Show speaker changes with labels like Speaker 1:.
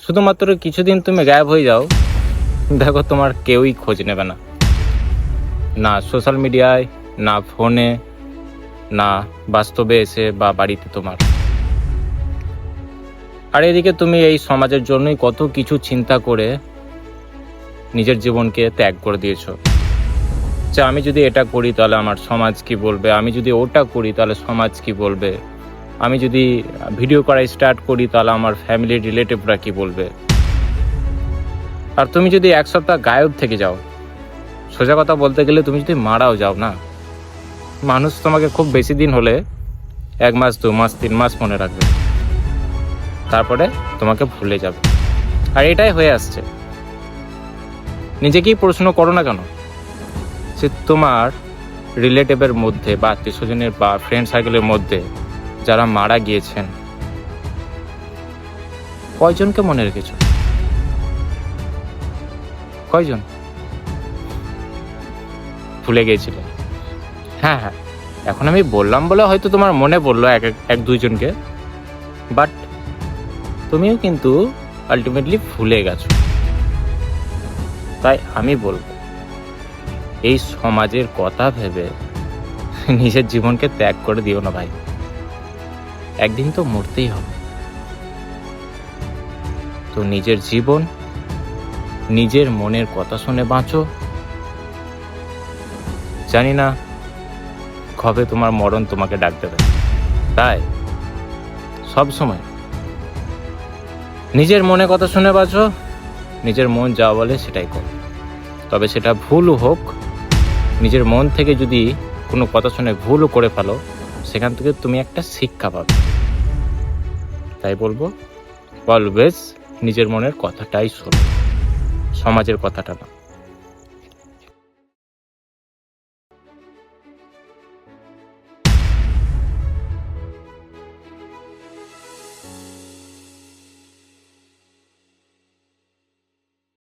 Speaker 1: শুধুমাত্র কিছুদিন তুমি গায়েব হয়ে যাও, দেখো তোমার কেউই খোঁজ নেবে না, না সোশ্যাল মিডিয়ায়, না ফোনে, না বাস্তবে এসে বা বাড়িতে তোমার। আর এদিকে তুমি এই সমাজের জন্যই কত কিছু চিন্তা করে নিজের জীবনকে ত্যাগ করে দিয়েছো, যে আমি যদি এটা করি তাহলে আমার সমাজ কি বলবে, আমি যদি ওটা করি তাহলে সমাজ কি বলবে, আমি যদি ভিডিও করা স্টার্ট করি তাহলে আমার ফ্যামিলির রিলেটিভরা কি বলবে। আর তুমি যদি এক সপ্তাহ গায়েব থেকে যাও, সোজা কথা বলতে গেলে তুমি যদি মারাও যাও না, মানুষ তোমাকে খুব বেশি দিন হলে 1 মাস 2 মাস 3 মাস মনে রাখবে, তারপরে তোমাকে ভুলে যাবে। আর এটাই হয়ে আসছে। নিজেকেই প্রশ্ন করো না কেন যে তোমার রিলেটিভের মধ্যে বা আত্মীয় স্বজনের বা ফ্রেন্ড সার্কেলের মধ্যে যারা মারা গিয়েছেন, কয়জনকে মনে রেখেছো? কয়জন ভুলে গিয়েছিলে? হ্যাঁ হ্যাঁ, এখন আমি বললাম বলে হয়তো তোমার মনে পড়লো এক দুইজনকে, বাট তুমিও কিন্তু আলটিমেটলি ভুলে গেছো। তাই আমি বলবো, এই সমাজের কথা ভেবে নিজের জীবনকে ত্যাগ করে দিও না ভাই, একদিন তো মরতেই হবে। তো নিজের জীবন নিজের মনের কথা শুনে বাঁচো। জানি না কবে তোমার মরণ তোমাকে ডাক দেবে, তাই সব সময় নিজের মনে কথা শুনে বাঁচো, নিজের মন যা বলে সেটাই করো। তবে সেটা ভুলও হোক, নিজের মন থেকে যদি কোনো কথা শুনে ভুলও করে ফেলো, সেখান থেকে তুমি একটা শিক্ষা পাবে। তাই বলবো, অলওয়েজ নিজের মনের কথাটাই শোনো, সমাজের কথাটা না।